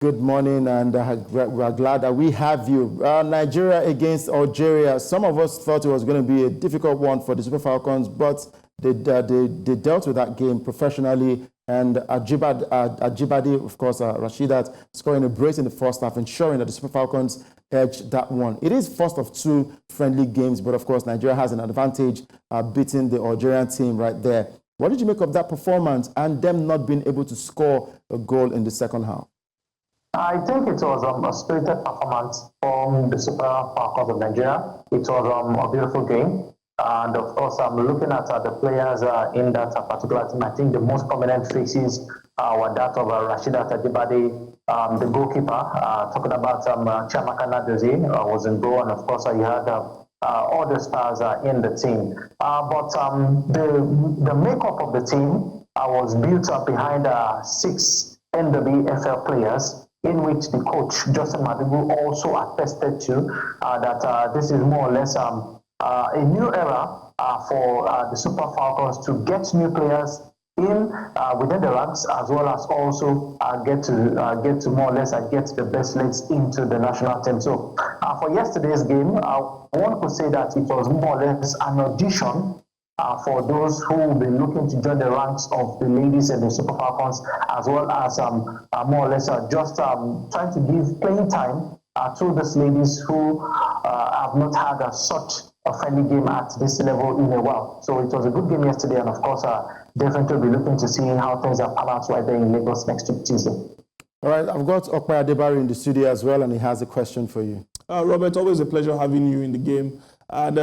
Good morning, and we're glad that we have you. Nigeria against Algeria. Some of us thought it was going to be a difficult one for the Super Falcons, but they dealt with that game professionally. And Ajibade, of course, Rasheedat, scoring a brace in the first half, ensuring that the Super Falcons edged that one. It is first of two friendly games, but of course, Nigeria has an advantage beating the Algerian team right there. What did you make of that performance and them not being able to score a goal in the second half? I think it was a spirited performance from the Super Falcons of Nigeria. It was a beautiful game. And of course, I'm looking at the players in that particular team. I think the most prominent faces were that of Rasheedat Ajibade, the goalkeeper, talking about Chiamaka Nnadozie was in goal. And of course, you had all the stars in the team. But the makeup of the team was built up behind 6 NWFL players, in which the coach, Justine Madugu, also attested to that this is more or less a new era for the Super Falcons to get new players in within the ranks, as well as also get to more or less get the best legs into the national team. So for yesterday's game, one could say that it was more or less an audition for those who will be looking to join the ranks of the ladies and the Super Falcons, as well as more or less just trying to give playing time to these ladies who have not had such a friendly game at this level in a while. So it was a good game yesterday, and of course, definitely be looking to see how things are pan out right there in Lagos next Tuesday. All right, I've got Okpa Adebari in the studio as well, and he has a question for you. Robert, always a pleasure having you in the game. And,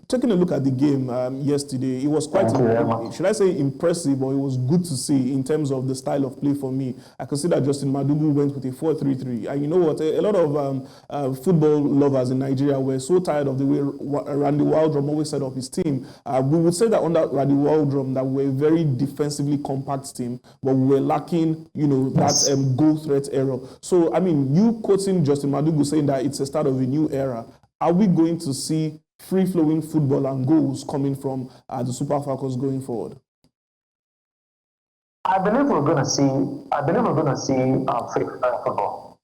taking a look at the game yesterday, it was quite, should I say impressive, or it was good to see in terms of the style of play for me. I could see that Justine Madugu went with a 4-3-3. And you know what, a lot of football lovers in Nigeria were so tired of the way Randy Waldrum always set up his team. We would say that under Randy Waldrum that we're a very defensively compact team, but we were lacking, that goal threat error. So, I mean, you quoting Justine Madugu saying that it's a start of a new era. Are we going to see free-flowing football and goals coming from the Super Falcons going forward? I believe we're going to see free-flowing football.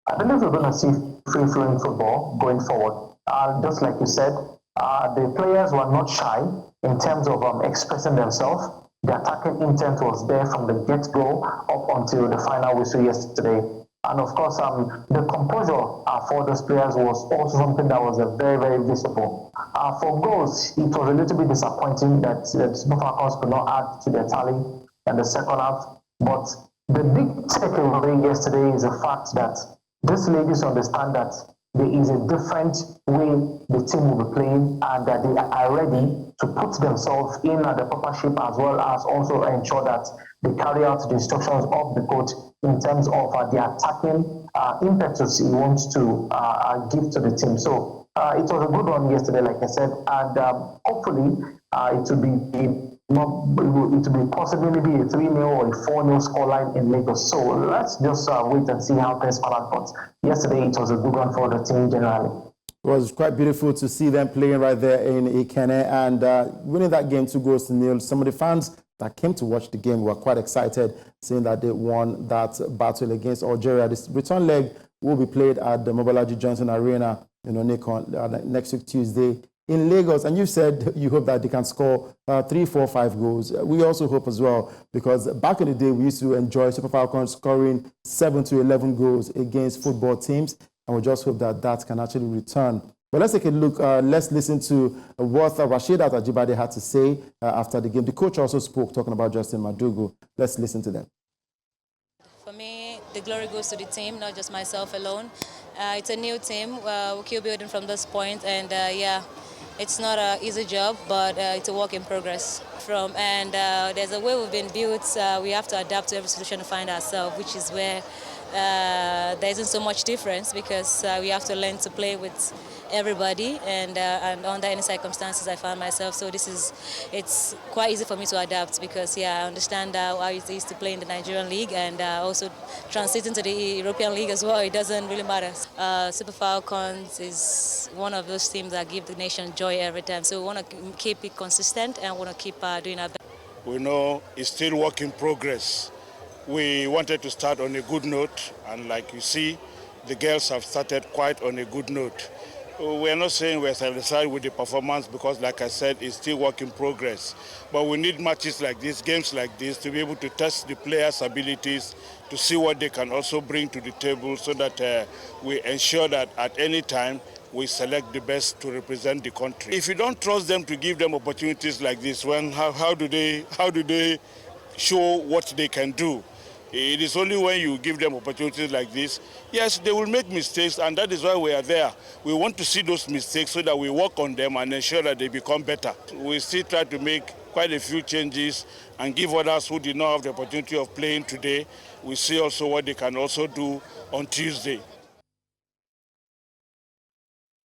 I believe we're going to see free-flowing football going forward. Just like you said, the players were not shy in terms of expressing themselves. The attacking intent was there from the get-go up until the final whistle yesterday. And of course, the composure for those players was also something that was very, very visible. For goals, it was a little bit disappointing that the Super Falcons could not add to their tally in the second half. But the big takeaway yesterday is the fact that these ladies understand that there is a different way the team will be playing, and that they are ready to put themselves in the proper shape, as well as also ensure that they carry out the instructions of the coach in terms of the attacking impetus he wants to give to the team. So it was a good one yesterday, like I said, and hopefully it will be possibly maybe a 3-0 or a 4-0 scoreline in Lagos. So let's just wait and see how things pan out. But yesterday it was a good one for the team generally. It was quite beautiful to see them playing right there in Ikenne and winning that game 2-0. Some of the fans that came to watch the game were quite excited, saying that they won that battle against Algeria. This return leg will be played at the Mobolaji Johnson Arena in Onikan next week, Tuesday, in Lagos. And you said you hope that they can score 3, 4, 5 goals. We also hope as well, because back in the day, we used to enjoy Super Falcons scoring 7 to 11 goals against football teams. And we just hope that that can actually return. But let's take a look. Let's listen to what Rasheedat Ajibade had to say after the game. The coach also spoke, talking about Justine Madugu. Let's listen to them. For me, the glory goes to the team, not just myself alone. It's a new team. We keep building from this point, and it's not an easy job, but it's a work in progress. There's a way we've been built. We have to adapt to every situation to find ourselves, which is where there isn't so much difference, because we have to learn to play with everybody and under any circumstances I find myself. So it's quite easy for me to adapt, because I understand how it is to play in the Nigerian league and also transiting to the European league as well. It doesn't really matter. Super Falcons is one of those teams that give the nation joy every time. So we want to keep it consistent and want to keep doing our best. We know it's still work in progress. we wanted to start on a good note, and like you see, the girls have started quite on a good note. We're not saying we're satisfied with the performance because, like I said, it's still work in progress. But we need matches like this, games like this, to be able to test the players' abilities, to see what they can also bring to the table so that we ensure that at any time we select the best to represent the country. If you don't trust them to give them opportunities like this, how do they show what they can do? It is only when you give them opportunities like this. Yes, they will make mistakes, and that is why we are there. We want to see those mistakes so that we work on them and ensure that they become better. We still try to make quite a few changes and give others who did not have the opportunity of playing today. We see also what they can also do on Tuesday.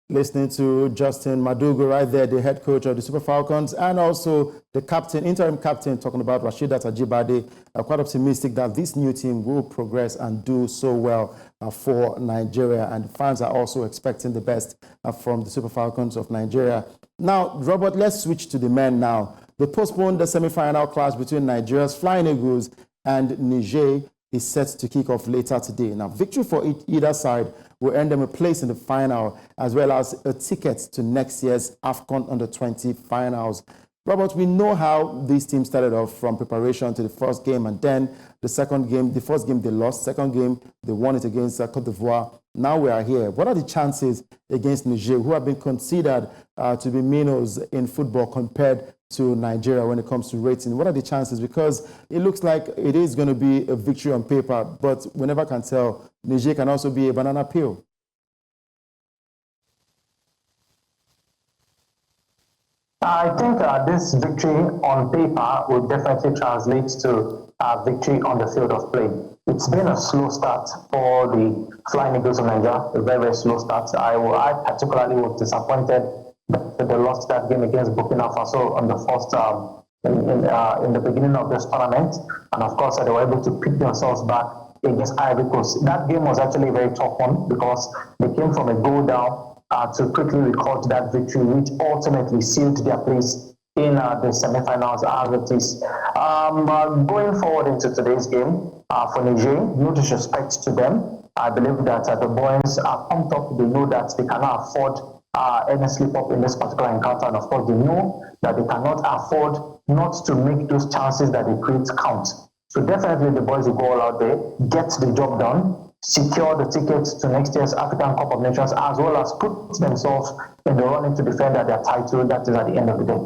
Listening to Justine Madugu right there, the head coach of the Super Falcons, and also the captain, interim captain, talking about Rasheedat Ajibade, quite optimistic that this new team will progress and do so well for Nigeria. And fans are also expecting the best from the Super Falcons of Nigeria. Now, Robert, let's switch to the men now. They postponed the semi-final clash between Nigeria's Flying Eagles and Niger is set to kick off later today. Now, victory for either side will earn them a place in the final, as well as a ticket to next year's AFCON Under-20 finals. Robert, we know how these teams started off from preparation to the first game, and then the second game, the first game they lost, second game they won it against Côte d'Ivoire. Now we are here. What are the chances against Niger, who have been considered to be minnows in football compared to Nigeria when it comes to rating? What are the chances? Because it looks like it is going to be a victory on paper, but we never can tell. Niger can also be a banana peel. I think this victory on paper will definitely translate to victory on the field of play. It's been a slow start for the Flying Eagles of Nigeria, a very, very slow start. I particularly was disappointed that they lost that game against Burkina Faso on the first in the beginning of this tournament, and of course they were able to pick themselves back against Ivory Coast. That game was actually a very tough one because they came from a goal down to quickly record that victory, which ultimately sealed their place in the semi-finals as it is. Going forward into today's game, for Niger, no disrespect to them, I believe that the boys are pumped up. They know that they cannot afford any slip up in this particular encounter, and of course they know that they cannot afford not to make those chances that they create count. So definitely the boys will go all out there, get the job done, secure the tickets to next year's African Cup of Nations, as well as put themselves in the running to defend their title. That is at the end of the day.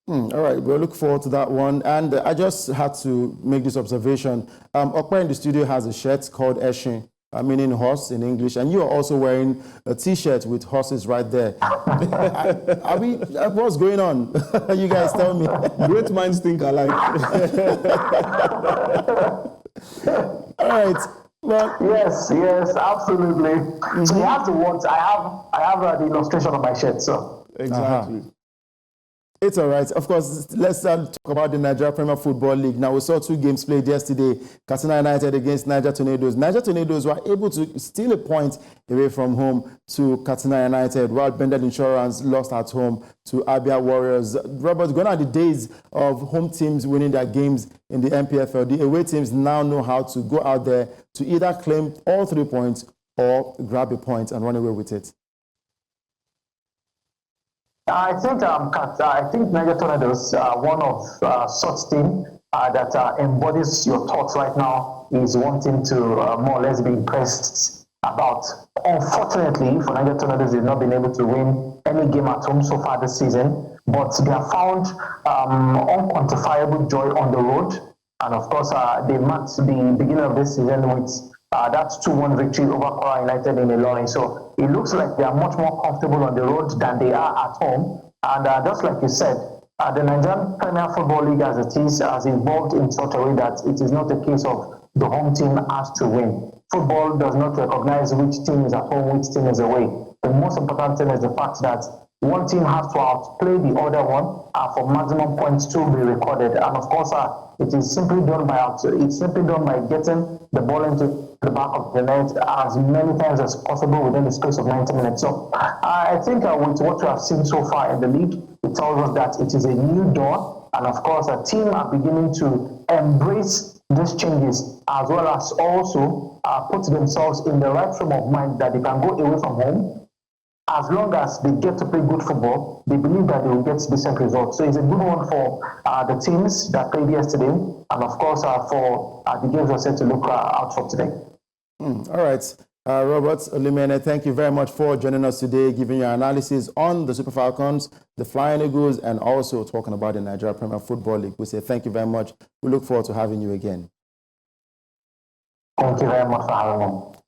All right, we'll look forward to that one. And I just had to make this observation. Okpa in the studio has a shirt called Eshin, meaning horse in English, and you are also wearing a T-shirt with horses right there. What's going on? You guys tell me. Great minds think alike. All right. Well, yes, absolutely. So you have to watch. I have the illustration of my shirt. So exactly. It's all right. Of course, let's talk about the Nigeria Premier Football League. Now, we saw two games played yesterday. Katsina United against Niger Tornadoes. Niger Tornadoes were able to steal a point away from home to Katsina United, while Bendel Insurance lost at home to Abia Warriors. Robert, gone are the days of home teams winning their games in the MPFL. The away teams now know how to go out there to either claim all 3 points or grab a point and run away with it. I think Niger Tornadoes, one of such team that embodies your thoughts right now, is wanting to more or less be impressed about. Unfortunately, for Niger Tornadoes, they've not been able to win any game at home so far this season, but they have found unquantifiable joy on the road. And of course, they marked the beginning of this season with that 2-1 victory over Kwara United in Ilorin. So it looks like they are much more comfortable on the road than they are at home. And just like you said, the Nigerian Premier Football League as it is has evolved in such a way that it is not a case of the home team has to win. Football does not recognize which team is at home, which team is away. The most important thing is the fact that one team has to outplay the other one for maximum points to be recorded. And of course, it is simply done by getting the ball into the back of the net as many times as possible within the space of 90 minutes. So I think with what we have seen so far in the league, it tells us that it is a new dawn. And of course, a team are beginning to embrace these changes, as well as also put themselves in the right frame of mind that they can go away from home. As long as they get to play good football, they believe that they will get decent results. So it's a good one for the teams that played yesterday, and of course for the games we're set to look out for today. All right. Robert Olimene, thank you very much for joining us today, giving your analysis on the Super Falcons, the Flying Eagles, and also talking about the Nigeria Premier Football League. We say thank you very much. We look forward to having you again. Thank you very much for having me.